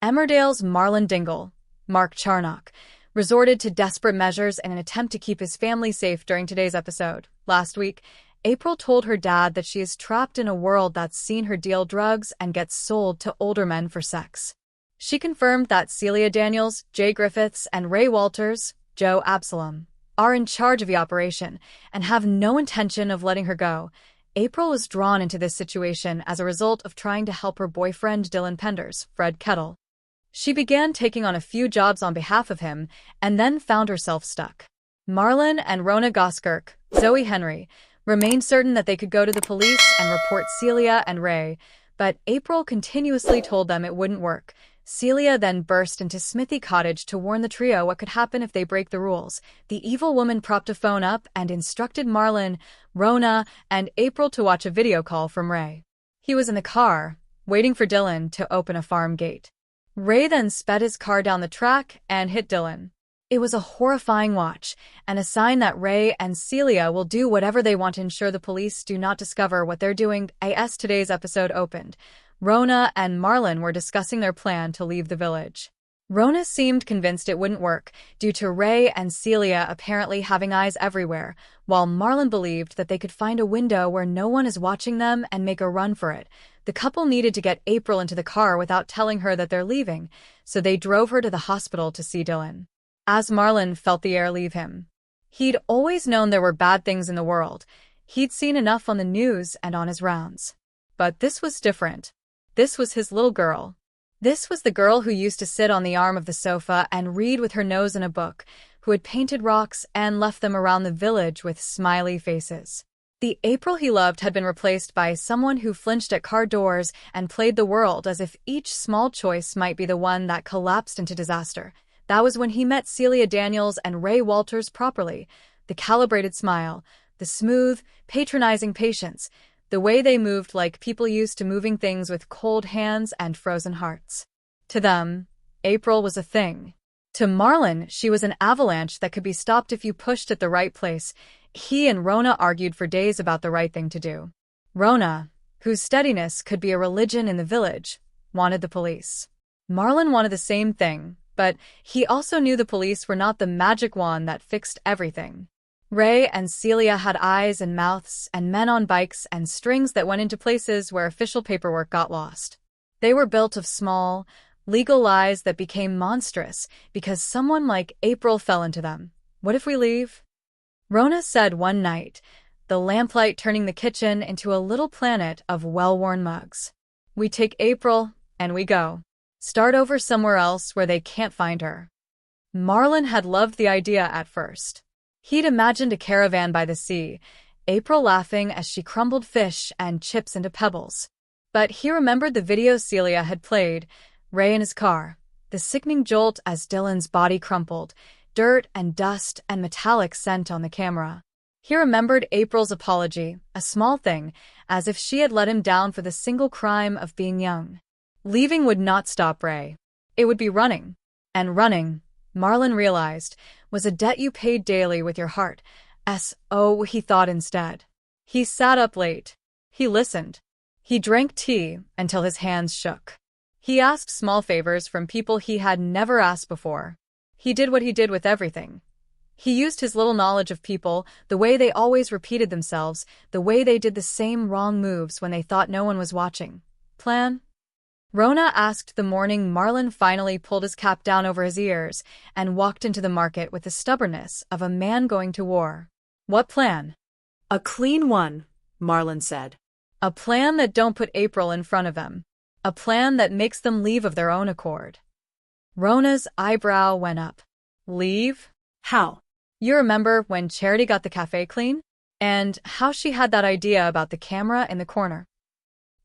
Emmerdale's Marlon Dingle, Mark Charnock, resorted to desperate measures in an attempt to keep his family safe during today's episode. Last week, April told her dad that she is trapped in a world that's seen her deal drugs and get sold to older men for sex. She confirmed that Celia Daniels, Jay Griffiths, and Ray Walters, Joe Absalom, are in charge of the operation and have no intention of letting her go. April was drawn into this situation as a result of trying to help her boyfriend Dylan Pender's, Fred Kettle. She began taking on a few jobs on behalf of him and then found herself stuck. Marlon and Rona Goskirk, Zoe Henry, remained certain that they could go to the police and report Celia and Ray, but April continuously told them it wouldn't work. Celia then burst into Smithy Cottage to warn the trio what could happen if they break the rules. The evil woman propped a phone up and instructed Marlon, Rona, and April to watch a video call from Ray. He was in the car, waiting for Dylan to open a farm gate. Ray then sped his car down the track and hit Dylan. It was a horrifying watch, and a sign that Ray and Celia will do whatever they want to ensure the police do not discover what they're doing. As today's episode opened, Rona and Marlon were discussing their plan to leave the village. Rona seemed convinced it wouldn't work, due to Ray and Celia apparently having eyes everywhere, while Marlon believed that they could find a window where no one is watching them and make a run for it. The couple needed to get April into the car without telling her that they're leaving, so they drove her to the hospital to see Dylan. As Marlon felt the air leave him, he'd always known there were bad things in the world. He'd seen enough on the news and on his rounds. But this was different. This was his little girl. This was the girl who used to sit on the arm of the sofa and read with her nose in a book, who had painted rocks and left them around the village with smiley faces. The April he loved had been replaced by someone who flinched at car doors and played the world as if each small choice might be the one that collapsed into disaster. That was when he met Celia Daniels and Ray Walters properly. The calibrated smile, the smooth, patronizing patience, the way they moved like people used to moving things with cold hands and frozen hearts. To them, April was a thing. To Marlon, she was an avalanche that could be stopped if you pushed at the right place. He and Rona argued for days about the right thing to do. Rona, whose steadiness could be a religion in the village, wanted the police. Marlon wanted the same thing, but he also knew the police were not the magic wand that fixed everything. Ray and Celia had eyes and mouths and men on bikes and strings that went into places where official paperwork got lost. They were built of small, legal lies that became monstrous because someone like April fell into them. What if we leave? Rona said one night, the lamplight turning the kitchen into a little planet of well-worn mugs. We take April and we go. Start over somewhere else where they can't find her. Marlon had loved the idea at first. He'd imagined a caravan by the sea, April laughing as she crumbled fish and chips into pebbles. But he remembered the video Celia had played, Ray in his car, the sickening jolt as Dylan's body crumpled, dirt and dust and metallic scent on the camera. He remembered April's apology, a small thing, as if she had let him down for the single crime of being young. Leaving would not stop Ray. It would be running. And running, Marlon realized, was a debt you paid daily with your heart. He thought instead. He sat up late. He listened. He drank tea until his hands shook. He asked small favors from people he had never asked before. He did what he did with everything. He used his little knowledge of people, the way they always repeated themselves, the way they did the same wrong moves when they thought no one was watching. Plan? Rona asked the morning Marlon finally pulled his cap down over his ears and walked into the market with the stubbornness of a man going to war. What plan? A clean one, Marlon said. A plan that don't put April in front of them. A plan that makes them leave of their own accord. Rona's eyebrow went up. Leave? How? You remember when Charity got the cafe clean? And how she had that idea about the camera in the corner?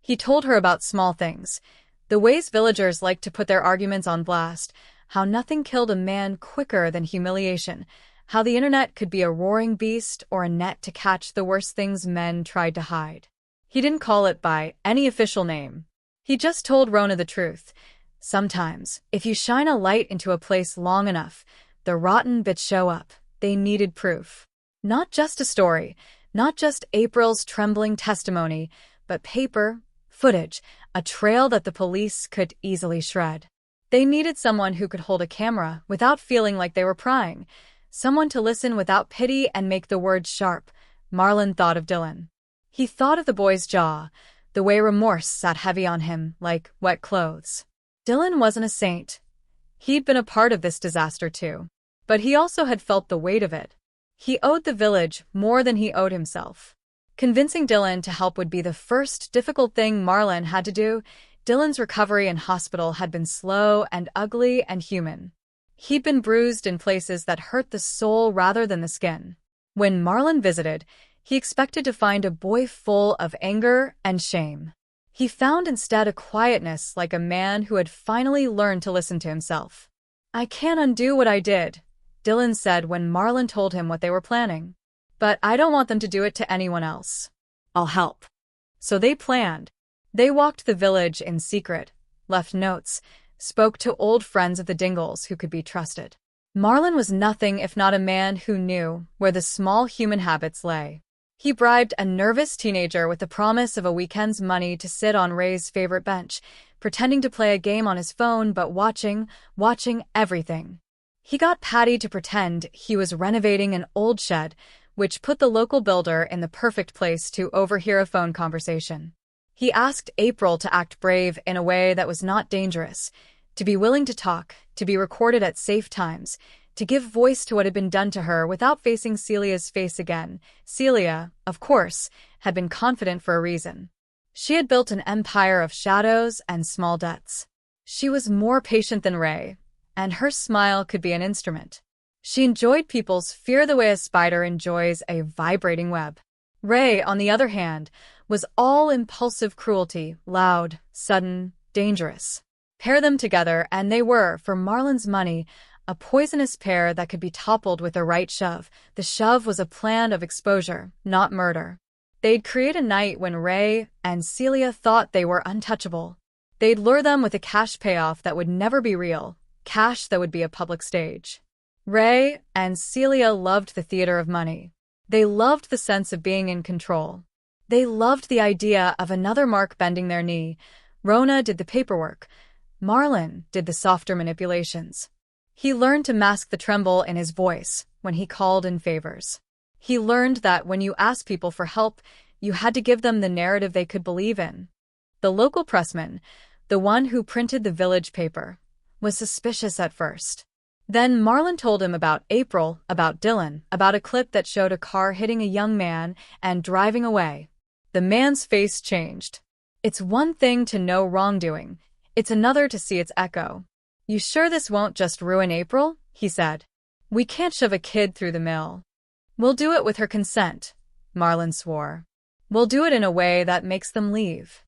He told her about small things. The ways villagers like to put their arguments on blast, how nothing killed a man quicker than humiliation, how the internet could be a roaring beast or a net to catch the worst things men tried to hide. He didn't call it by any official name. He just told Rona the truth. Sometimes, if you shine a light into a place long enough, the rotten bits show up. They needed proof. Not just a story, not just April's trembling testimony, but paper, footage, a trail that the police could easily shred. They needed someone who could hold a camera without feeling like they were prying, someone to listen without pity and make the words sharp. Marlon thought of Dylan. He thought of the boy's jaw, the way remorse sat heavy on him like wet clothes. Dylan wasn't a saint. He'd been a part of this disaster too. But he also had felt the weight of it. He owed the village more than he owed himself. Convincing Dylan to help would be the first difficult thing Marlon had to do. Dylan's recovery in hospital had been slow and ugly and human. He'd been bruised in places that hurt the soul rather than the skin. When Marlon visited, he expected to find a boy full of anger and shame. He found instead a quietness like a man who had finally learned to listen to himself. "I can't undo what I did," Dylan said when Marlon told him what they were planning. "But I don't want them to do it to anyone else. I'll help." So they planned. They walked the village in secret, left notes, spoke to old friends of the Dingles who could be trusted. Marlon was nothing if not a man who knew where the small human habits lay. He bribed a nervous teenager with the promise of a weekend's money to sit on Ray's favorite bench, pretending to play a game on his phone but watching everything. He got Patty to pretend he was renovating an old shed, which put the local builder in the perfect place to overhear a phone conversation. He asked April to act brave in a way that was not dangerous, to be willing to talk, to be recorded at safe times, to give voice to what had been done to her without facing Celia's face again. Celia, of course, had been confident for a reason. She had built an empire of shadows and small debts. She was more patient than Ray, and her smile could be an instrument. She enjoyed people's fear the way a spider enjoys a vibrating web. Ray, on the other hand, was all impulsive cruelty, loud, sudden, dangerous. Pair them together, and they were, for Marlon's money, a poisonous pair that could be toppled with a right shove. The shove was a plan of exposure, not murder. They'd create a night when Ray and Celia thought they were untouchable. They'd lure them with a cash payoff that would never be real, cash that would be a public stage. Ray and Celia loved the theater of money. They loved the sense of being in control. They loved the idea of another Mark bending their knee. Rona did the paperwork. Marlon did the softer manipulations. He learned to mask the tremble in his voice when he called in favors. He learned that when you asked people for help, you had to give them the narrative they could believe in. The local pressman, the one who printed the village paper, was suspicious at first. Then Marlon told him about April, about Dylan, about a clip that showed a car hitting a young man and driving away. The man's face changed. "It's one thing to know wrongdoing. It's another to see its echo." "You sure this won't just ruin April?" he said. "We can't shove a kid through the mill." "We'll do it with her consent," Marlon swore. "We'll do it in a way that makes them leave."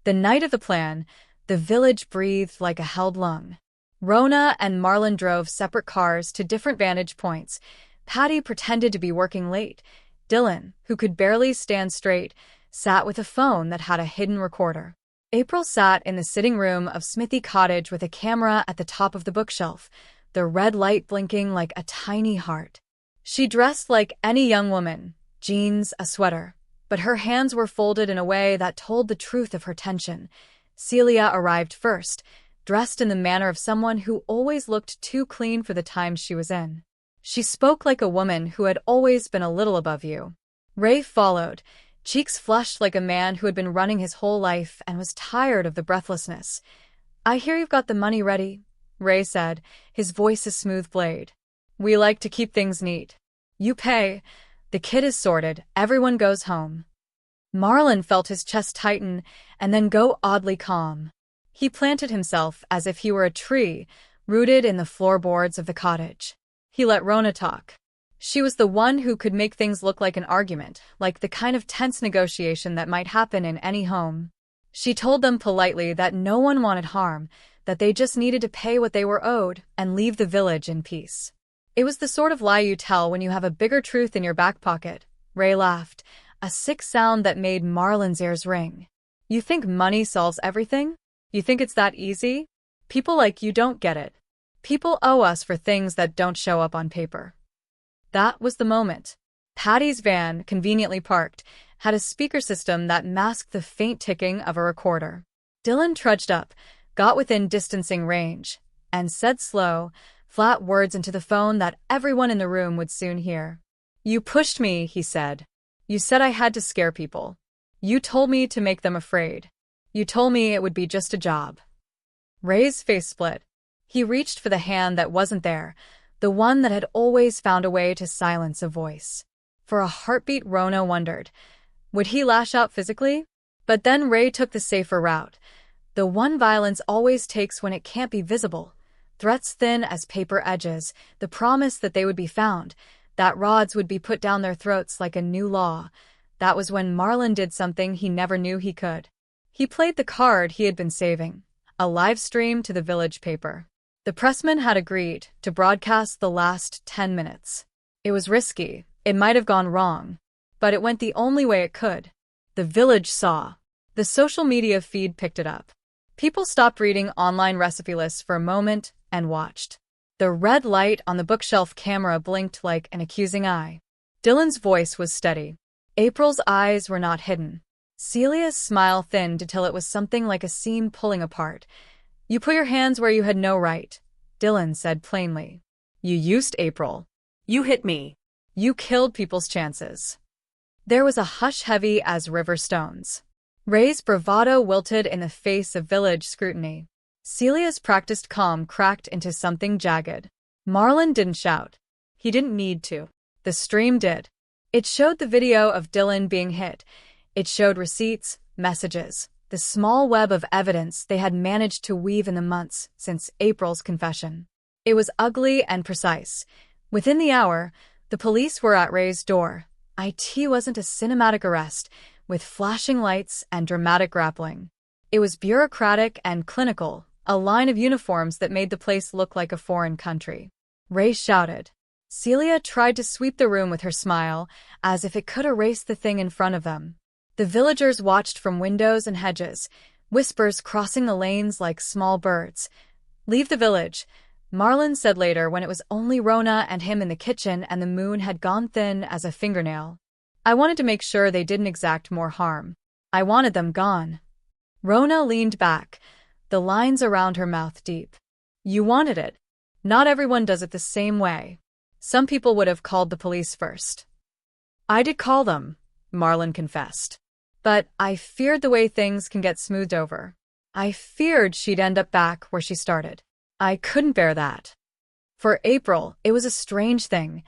The night of the plan, the village breathed like a held lung. Rona and Marlon drove separate cars to different vantage points. Patty pretended to be working late. Dylan, who could barely stand straight, sat with a phone that had a hidden recorder. April sat in the sitting room of Smithy Cottage with a camera at the top of the bookshelf, the red light blinking like a tiny heart. She dressed like any young woman, jeans, a sweater, but her hands were folded in a way that told the truth of her tension. Celia arrived first, dressed in the manner of someone who always looked too clean for the times she was in. She spoke like a woman who had always been a little above you. Ray followed, cheeks flushed like a man who had been running his whole life and was tired of the breathlessness. "I hear you've got the money ready," Ray said, his voice a smooth blade. "We like to keep things neat. You pay, the kid is sorted, everyone goes home." Marlon felt his chest tighten and then go oddly calm. He planted himself as if he were a tree, rooted in the floorboards of the cottage. He let Rona talk. She was the one who could make things look like an argument, like the kind of tense negotiation that might happen in any home. She told them politely that no one wanted harm, that they just needed to pay what they were owed and leave the village in peace. It was the sort of lie you tell when you have a bigger truth in your back pocket. Ray laughed, a sick sound that made Marlon's ears ring. "You think money solves everything? You think it's that easy? People like you don't get it. People owe us for things that don't show up on paper." That was the moment. Patty's van, conveniently parked, had a speaker system that masked the faint ticking of a recorder. Dylan trudged up, got within distancing range, and said slow, flat words into the phone that everyone in the room would soon hear. "You pushed me," he said. "You said I had to scare people. You told me to make them afraid. You told me it would be just a job." Ray's face split. He reached for the hand that wasn't there, the one that had always found a way to silence a voice. For a heartbeat, Rona wondered, would he lash out physically? But then Ray took the safer route. The one violence always takes when it can't be visible. Threats thin as paper edges, the promise that they would be found, that rods would be put down their throats like a new law. That was when Marlon did something he never knew he could. He played the card he had been saving, a live stream to the village paper. The pressman had agreed to broadcast the last 10 minutes. It was risky, it might have gone wrong, but it went the only way it could. The village saw. The social media feed picked it up. People stopped reading online recipe lists for a moment and watched. The red light on the bookshelf camera blinked like an accusing eye. Dylan's voice was steady. April's eyes were not hidden. Celia's smile thinned until it was something like a seam pulling apart. "You put your hands where you had no right," Dylan said plainly. "You used April. You hit me. You killed people's chances." There was a hush heavy as river stones. Ray's bravado wilted in the face of village scrutiny. Celia's practiced calm cracked into something jagged. Marlon didn't shout. He didn't need to. The stream did. It showed the video of Dylan being hit. It showed receipts, messages, the small web of evidence they had managed to weave in the months since April's confession. It was ugly and precise. Within the hour, the police were at Ray's door. It wasn't a cinematic arrest, with flashing lights and dramatic grappling. It was bureaucratic and clinical, a line of uniforms that made the place look like a foreign country. Ray shouted. Celia tried to sweep the room with her smile, as if it could erase the thing in front of them. The villagers watched from windows and hedges, whispers crossing the lanes like small birds. "Leave the village," Marlon said later when it was only Rona and him in the kitchen and the moon had gone thin as a fingernail. "I wanted to make sure they didn't exact more harm. I wanted them gone." Rona leaned back, the lines around her mouth deep. "You wanted it. Not everyone does it the same way. Some people would have called the police first." "I did call them," Marlon confessed. "But I feared the way things can get smoothed over. I feared she'd end up back where she started. I couldn't bear that." For April, it was a strange thing,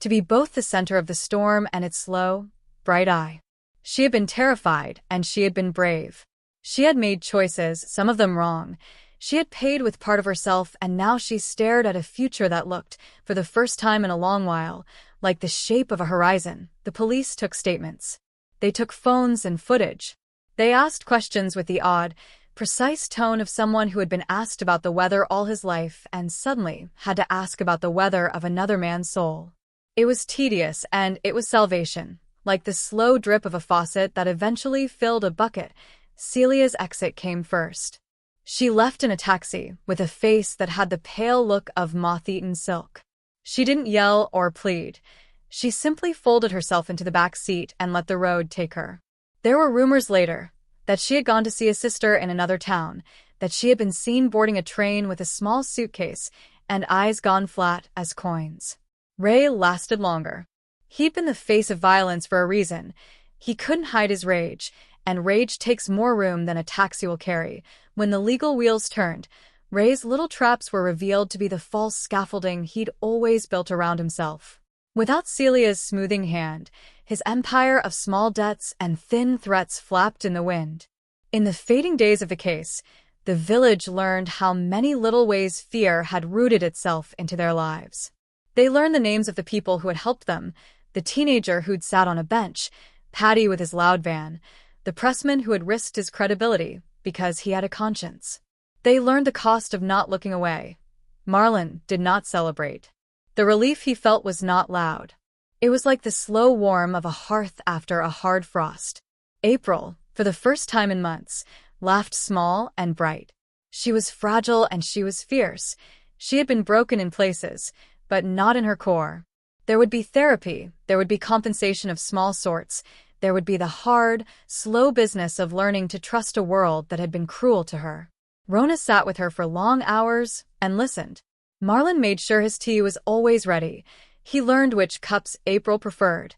to be both the center of the storm and its slow, bright eye. She had been terrified, and she had been brave. She had made choices, some of them wrong. She had paid with part of herself, and now she stared at a future that looked, for the first time in a long while, like the shape of a horizon. The police took statements. They took phones and footage. They asked questions with the odd, precise tone of someone who had been asked about the weather all his life and suddenly had to ask about the weather of another man's soul. It was tedious, and it was salvation, like the slow drip of a faucet that eventually filled a bucket. Celia's exit came first. She left in a taxi, with a face that had the pale look of moth-eaten silk. She didn't yell or plead. She simply folded herself into the back seat and let the road take her. There were rumors later that she had gone to see a sister in another town, that she had been seen boarding a train with a small suitcase and eyes gone flat as coins. Ray lasted longer. He'd been the face of violence for a reason. He couldn't hide his rage, and rage takes more room than a taxi will carry. When the legal wheels turned, Ray's little traps were revealed to be the false scaffolding he'd always built around himself. Without Celia's smoothing hand, his empire of small debts and thin threats flapped in the wind. In the fading days of the case, the village learned how many little ways fear had rooted itself into their lives. They learned the names of the people who had helped them, the teenager who'd sat on a bench, Patty with his loud van, the pressman who had risked his credibility because he had a conscience. They learned the cost of not looking away. Marlon did not celebrate. The relief he felt was not loud. It was like the slow warmth of a hearth after a hard frost. April, for the first time in months, laughed small and bright. She was fragile and she was fierce. She had been broken in places, but not in her core. There would be therapy, there would be compensation of small sorts, there would be the hard, slow business of learning to trust a world that had been cruel to her. Rona sat with her for long hours and listened. Marlon made sure his tea was always ready. He learned which cups April preferred.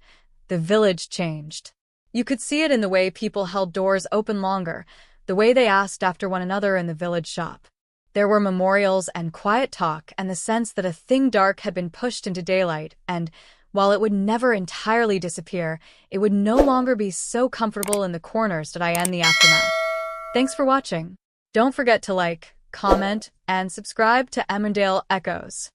The village changed. You could see it in the way people held doors open longer, the way they asked after one another in the village shop. There were memorials and quiet talk and the sense that a thing dark had been pushed into daylight, and while it would never entirely disappear, it would no longer be so comfortable in the corners that I end the aftermath. Thanks for watching. Don't forget to like, comment, and subscribe to Emmerdale Echoes.